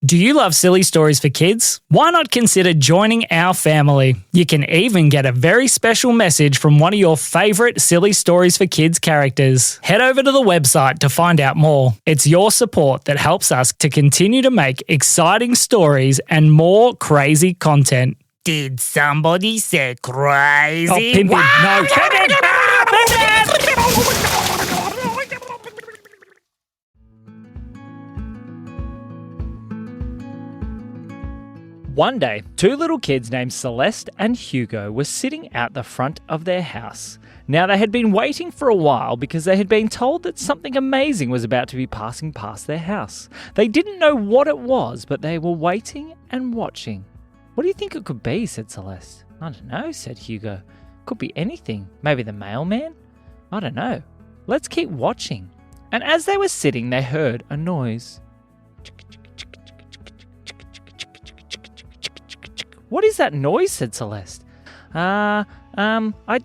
Do you love silly stories for kids? Why not consider joining our family? You can even get a very special message from one of your favourite silly stories for kids characters. Head over to the website to find out more. It's your support that helps us to continue to make exciting stories and more crazy content. Did somebody say crazy? Oh, Pimpin, no. One day, two little kids named Celeste and Hugo were sitting out the front of their house. Now, they had been waiting for a while because they had been told that something amazing was about to be passing past their house. They didn't know what it was, but they were waiting and watching. "What do you think it could be?" said Celeste. "I don't know," said Hugo. "Could be anything. Maybe the mailman? I don't know. Let's keep watching." And as they were sitting, they heard a noise. "What is that noise?" said Celeste. I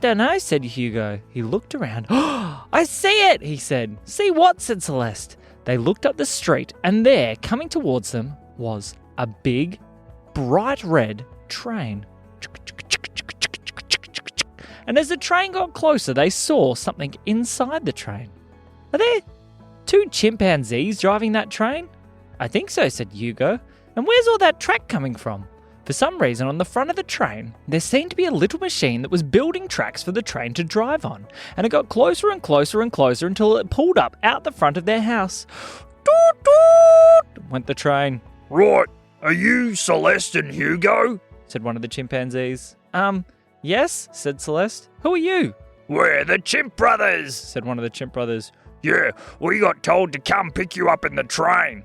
don't know," said Hugo. He looked around. "Oh, I see it," he said. "See what?" said Celeste. They looked up the street, and there, coming towards them, was a big, bright red train. And as the train got closer, they saw something inside the train. "Are there two chimpanzees driving that train?" "I think so," said Hugo. "And where's all that track coming from?" For some reason, on the front of the train, there seemed to be a little machine that was building tracks for the train to drive on, and it got closer and closer and closer until it pulled up out the front of their house. "Toot, toot," went the train. "Right, are you Celeste and Hugo?" said one of the chimpanzees. Yes," said Celeste. "Who are you?" "We're the Chimp Brothers," said one of the chimp brothers. "Yeah, we got told to come pick you up in the train."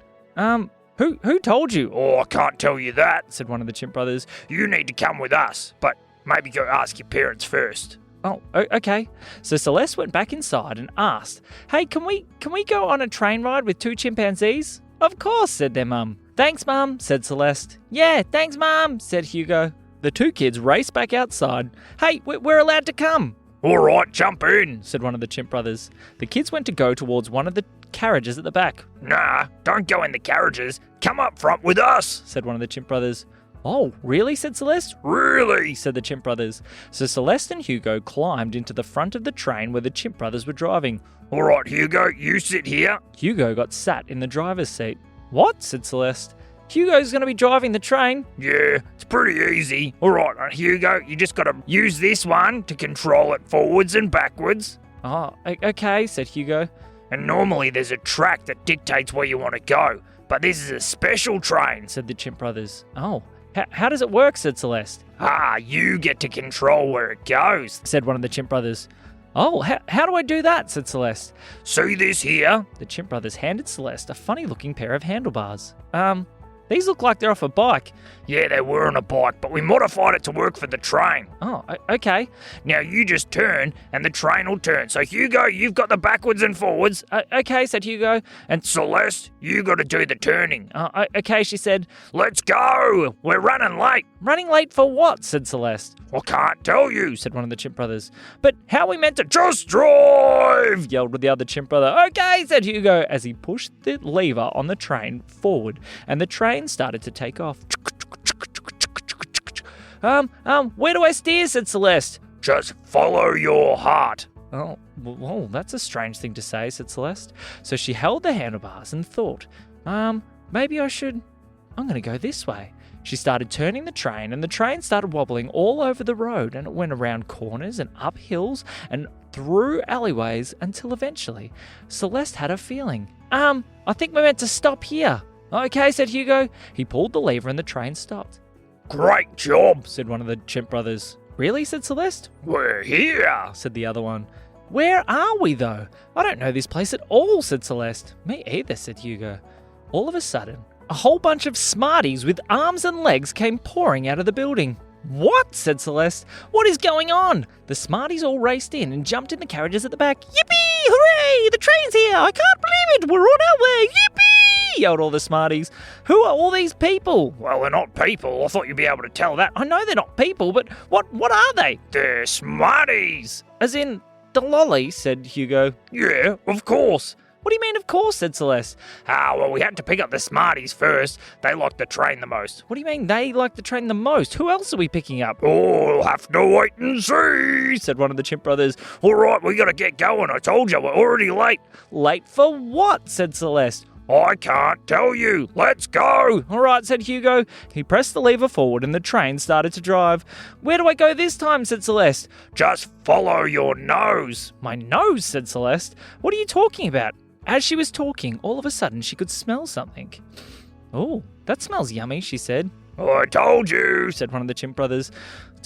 Who told you?" "Oh, I can't tell you that," said one of the chimp brothers. "You need to come with us, but maybe go ask your parents first." "Oh, okay." So Celeste went back inside and asked, "Hey, can we go on a train ride with two chimpanzees?" "Of course," said their mum. "Thanks, Mum," said Celeste. "Yeah, thanks, Mum," said Hugo. The two kids raced back outside. "Hey, we're allowed to come." "All right, jump in," said one of the chimp brothers. The kids went to go towards one of the carriages at the back. "Nah, don't go in the carriages. Come up front with us," said one of the chimp brothers. "Oh, really?" said Celeste. "Really?" said the chimp brothers. So Celeste and Hugo climbed into the front of the train where the chimp brothers were driving. "All right, Hugo, you sit here." Hugo got sat in the driver's seat. "What?" said Celeste. "Hugo's going to be driving the train." "Yeah, it's pretty easy. All right, Hugo, you just got to use this one to control it forwards and backwards." "Oh, okay," said Hugo. "And normally there's a track that dictates where you want to go, but this is a special train," said the chimp brothers. "Oh, how does it work?" said Celeste. You get to control where it goes," said one of the chimp brothers. "Oh, how do I do that?" said Celeste. "See this here?" The chimp brothers handed Celeste a funny-looking pair of handlebars. These look like they're off a bike." "Yeah, they were on a bike, but we modified it to work for the train." "Oh, okay." "Now you just turn and the train will turn. So Hugo, you've got the backwards and forwards." "Okay," said Hugo. "And Celeste, you got to do the turning." "Okay," she said. "Let's go. We're running late." "Running late for what?" said Celeste. "I can't tell you," said one of the chimp brothers. "But how are we meant to—" "Just drive," yelled the other chimp brother. "Okay," said Hugo, as he pushed the lever on the train forward, and the train started to take off. Where do I steer?" said Celeste. "Just follow your heart." "Oh, well, that's a strange thing to say," said Celeste. So she held the handlebars and thought, maybe I'm going to go this way. She started turning the train, and the train started wobbling all over the road, and it went around corners and up hills and through alleyways until eventually Celeste had a feeling. I think we're meant to stop here." "Okay," said Hugo. He pulled the lever and the train stopped. "Great job," said one of the chimp brothers. "Really?" said Celeste. "We're here," said the other one. "Where are we, though? I don't know this place at all," said Celeste. "Me either," said Hugo. All of a sudden, a whole bunch of smarties with arms and legs came pouring out of the building. "What?" said Celeste. "What is going on?" The smarties all raced in and jumped in the carriages at the back. "Yippee! Hooray! The train's here! I can't believe it! We're on our way! Yippee!" yelled all the smarties. "Who are all these people?" "Well, they're not people. I thought you'd be able to tell that." "I know they're not people, but what are they?" "They're Smarties." "As in the lolly," said Hugo. "Yeah, of course. What do you mean, of course, said Celeste. Well, we had to pick up the Smarties first. They like the train the most. What do you mean they like the train the most? Who else are we picking up? Oh, we'll have to wait and see, said one of the Chimp brothers. All right, we got to get going. I told you, we're already late. Late for what? Said Celeste. I can't tell you. Let's go. All right, said Hugo. He pressed the lever forward and the train started to drive. Where do I go this time? Said Celeste. Just follow your nose. My nose, said Celeste. What are you talking about? As she was talking, all of a sudden she could smell something. Oh, that smells yummy, she said. I told you, said one of the Chimp brothers.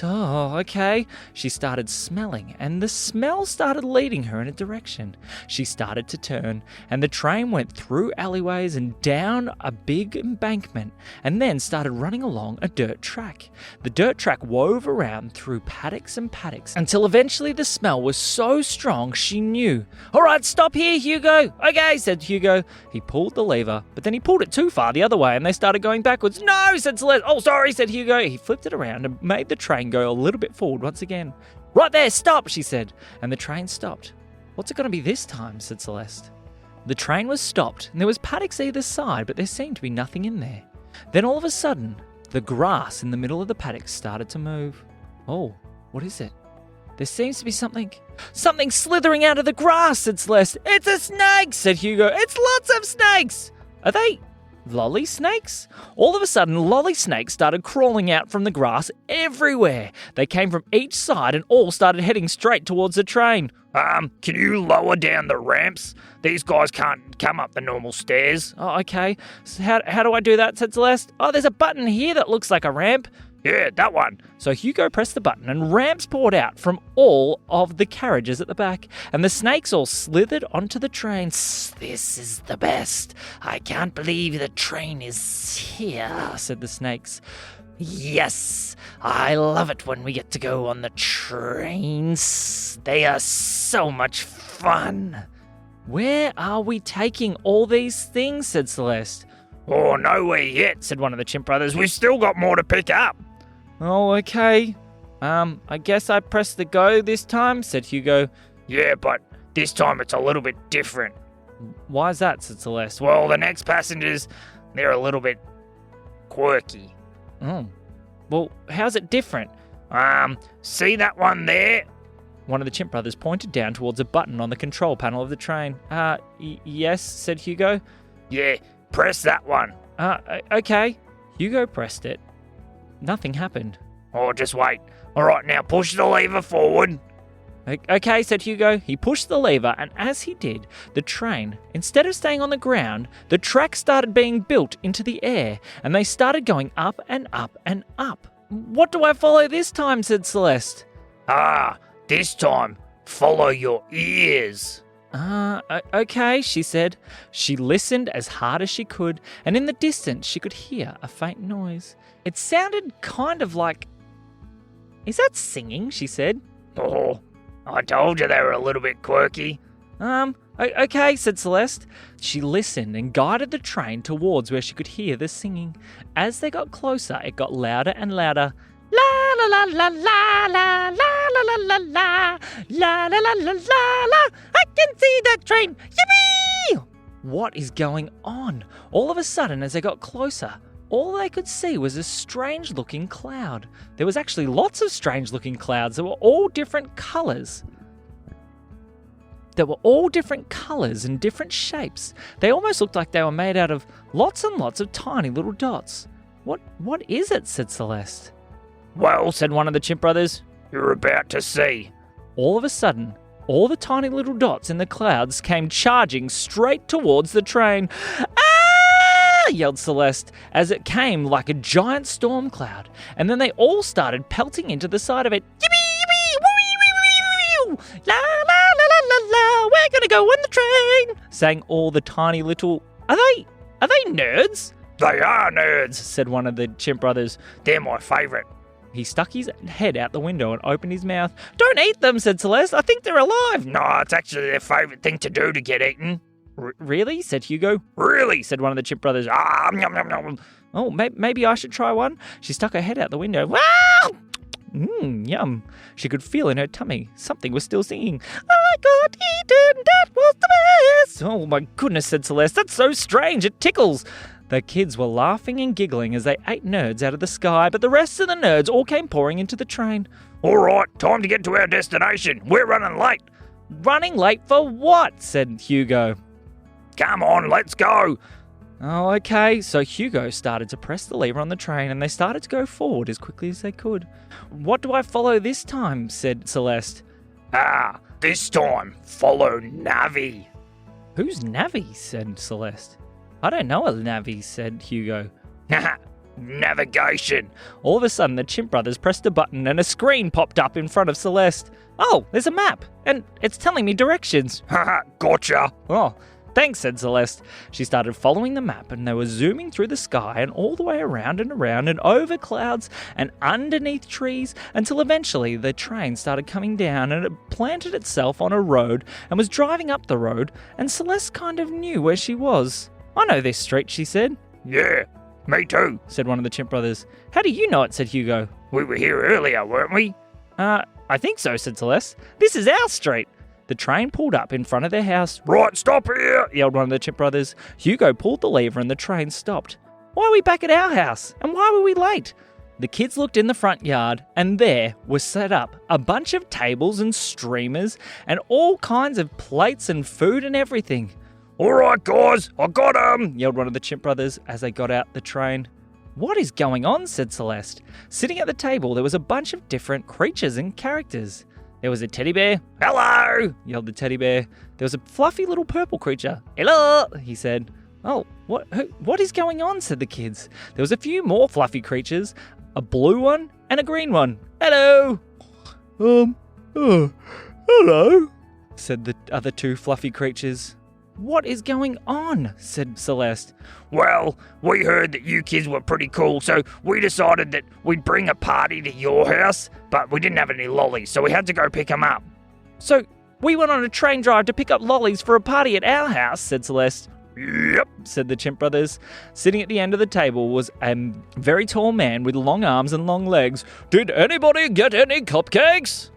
Oh, okay. She started smelling, and the smell started leading her in a direction. She started to turn, and the train went through alleyways and down a big embankment, and then started running along a dirt track. The dirt track wove around through paddocks and paddocks, until eventually the smell was so strong she knew. All right, stop here, Hugo. Okay, said Hugo. He pulled the lever, but then he pulled it too far the other way, and they started going backwards. No, said Celeste. Oh, sorry, said Hugo. He flipped it around and made the train go a little bit forward once again. Right there, stop, she said, and the train stopped. What's it going to be this time, said Celeste. The train was stopped, and there was paddocks either side, but there seemed to be nothing in there. Then all of a sudden, the grass in the middle of the paddocks started to move. Oh, what is it? There seems to be something slithering out of the grass, said Celeste. It's a snake, said Hugo. It's lots of snakes. Are they lolly snakes? All of a sudden, lolly snakes started crawling out from the grass everywhere. They came from each side and all started heading straight towards the train. Can you lower down the ramps? These guys can't come up the normal stairs. Oh, okay. So how do I do that, said Celeste? Oh, there's a button here that looks like a ramp. Yeah, that one. So Hugo pressed the button and ramps poured out from all of the carriages at the back, and the snakes all slithered onto the train. This is the best. I can't believe the train is here, said the snakes. Yes, I love it when we get to go on the trains. They are so much fun. Where are we taking all these things, said Celeste. Oh, nowhere yet, said one of the Chimp brothers. We've still got more to pick up. Oh, okay. I guess I pressed the go this time, said Hugo. Yeah, but this time it's a little bit different. Why is that, said Celeste? Well, the next passengers, they're a little bit quirky. Oh. Well, how's it different? See that one there? One of the Chimp brothers pointed down towards a button on the control panel of the train. Yes, said Hugo. Yeah, press that one. Okay. Hugo pressed it. Nothing happened. Oh, just wait. All right, now push the lever forward. Okay, said Hugo. He pushed the lever, and as he did, the train, instead of staying on the ground, the track started being built into the air, and they started going up and up and up. What do I follow this time, said Celeste. This time, follow your ears. Okay, she said. She listened as hard as she could, and in the distance she could hear a faint noise. It sounded kind of like... Is that singing? She said. Oh, I told you they were a little bit quirky. Okay, said Celeste. She listened and guided the train towards where she could hear the singing. As they got closer, it got louder and louder. La la la la la la la la la la la la la la la la. I can see that train. Yippee! What is going on? All of a sudden, as they got closer, all they could see was a strange-looking cloud. There was actually lots of strange-looking clouds that were all different colours. They were all different colours and different shapes. They almost looked like they were made out of lots and lots of tiny little dots. What is it? Said Celeste. Well, Said one of the Chimp brothers. You're about to see. All of a sudden, all the tiny little dots in the clouds came charging straight towards the train. Yelled Celeste, as it came like a giant storm cloud, and then they all started pelting into the side of it. Yippee, yippee, woo, woo, woo, woo, la, la, la, la, la, la, we're gonna go on the train, sang all the tiny little... Are they nerds? They are nerds, Said one of the Chimp brothers. They're my favourite. He stuck his head out the window and opened his mouth. Don't eat them, said Celeste. I think they're alive. No, it's actually their favourite thing to do to get eaten. Really? Said Hugo. Really? Said one of the Chimp brothers. Nom, nom, nom. Oh, maybe I should try one. She stuck her head out the window. Wow! Yum. She could feel in her tummy something was still singing. I got eaten, that was the best. Oh my goodness, said Celeste. That's so strange, it tickles. The kids were laughing and giggling as they ate nerds out of the sky, but the rest of the nerds all came pouring into the train. All right, time to get to our destination. We're running late. Running late for what? Said Hugo. Come on, let's go. Oh, okay. So Hugo started to press the lever on the train and they started to go forward as quickly as they could. What do I follow this time? Said Celeste. This time, follow Navi. Who's Navi? Said Celeste. I don't know a Navi, said Hugo. Navigation. All of a sudden, the Chimp Brothers pressed a button and a screen popped up in front of Celeste. Oh, there's a map, and it's telling me directions. Gotcha. Oh, thanks, said Celeste. She started following the map, and they were zooming through the sky and all the way around and over clouds and underneath trees until eventually the train started coming down and it planted itself on a road and was driving up the road, and Celeste kind of knew where she was. I know this street, she said. Yeah, me too, said one of the Chimp Brothers. How do you know it? Said Hugo. We were here earlier, weren't we? I think so, said Celeste. This is our street. The train pulled up in front of their house. Right, stop here, yelled one of the Chimp Brothers. Hugo pulled the lever and the train stopped. Why are we back at our house? And why were we late? The kids looked in the front yard, and there was set up a bunch of tables and streamers and all kinds of plates and food and everything. All right, guys, I got 'em, yelled one of the Chimp Brothers as they got out the train. What is going on? Said Celeste. Sitting at the table, there was a bunch of different creatures and characters. There was a teddy bear. Hello, yelled the teddy bear. There was a fluffy little purple creature. Hello, he said. Oh, what is going on? Said the kids. There was a few more fluffy creatures, a blue one and a green one. Hello. Hello, said the other two fluffy creatures. What is going on? Said Celeste. Well, we heard that you kids were pretty cool, so we decided that we'd bring a party to your house, but we didn't have any lollies, so we had to go pick them up. So we went on a train drive to pick up lollies for a party at our house, said Celeste. Yep, said the Chimp Brothers. Sitting at the end of the table was a very tall man with long arms and long legs. Did anybody get any cupcakes?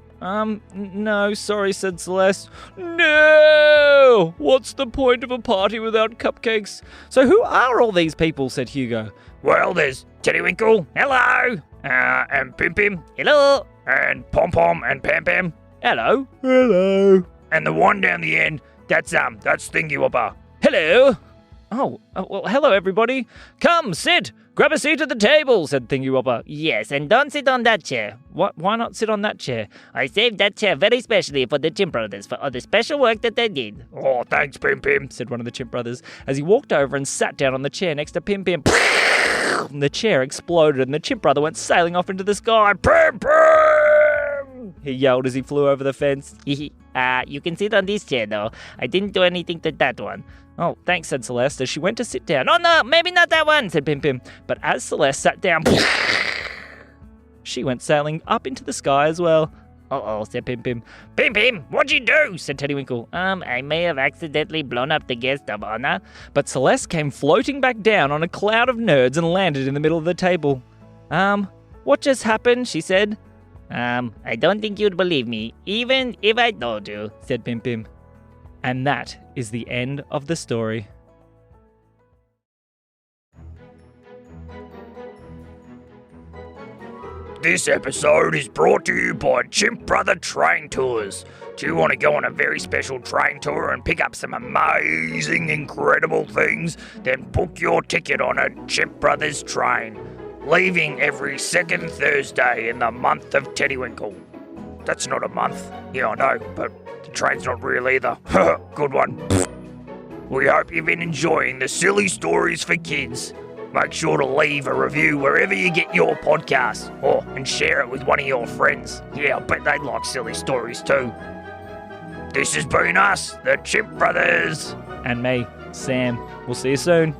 No, sorry, said Celeste. No! What's the point of a party without cupcakes? So who are all these people? Said Hugo. Well, there's Teddywinkle, hello, and Pim Pim, Hello. and Pom Pom and Pam Pam, Hello. Hello. and the one down the end, that's Thingy Whopper. Hello. Oh, well, hello, everybody. Come, sit. Grab a seat at the table, said Thingy Whopper. Yes, and don't sit on that chair. Why not sit on that chair? I saved that chair very specially for the Chimp Brothers for all the special work that they did. Oh, thanks, Pim Pim. Said one of the Chimp Brothers as he walked over and sat down on the chair next to Pim Pim. The chair exploded and the Chimp Brother went sailing off into the sky. Pim Pim! He yelled as he flew over the fence. You can sit on this chair, though. I didn't do anything to that one. Oh, thanks, said Celeste as she went to sit down. Oh, no, maybe not that one, said Pim Pim. But as Celeste sat down, she went sailing up into the sky as well. Uh-oh, said Pim Pim. Pim Pim, what'd you do? Said Teddywinkle. I may have accidentally blown up the guest of honor. But Celeste came floating back down on a cloud of nerds and landed in the middle of the table. What just happened? She said. I don't think you'd believe me, even if I told you, said Pim Pim. And that is the end of the story. This episode is brought to you by Chimp Brother Train Tours. Do you want to go on a very special train tour and pick up some amazing, incredible things? Then book your ticket on a Chimp Brothers train, leaving every second Thursday in the month of Teddywinkle. That's not a month. Yeah, I know, but the train's not real either. Good one. We hope you've been enjoying the silly stories for kids. Make sure to leave a review wherever you get your podcasts, and share it with one of your friends. Yeah, I bet they'd like silly stories too. This has been us, the Chimp Brothers. And me, Sam. We'll see you soon.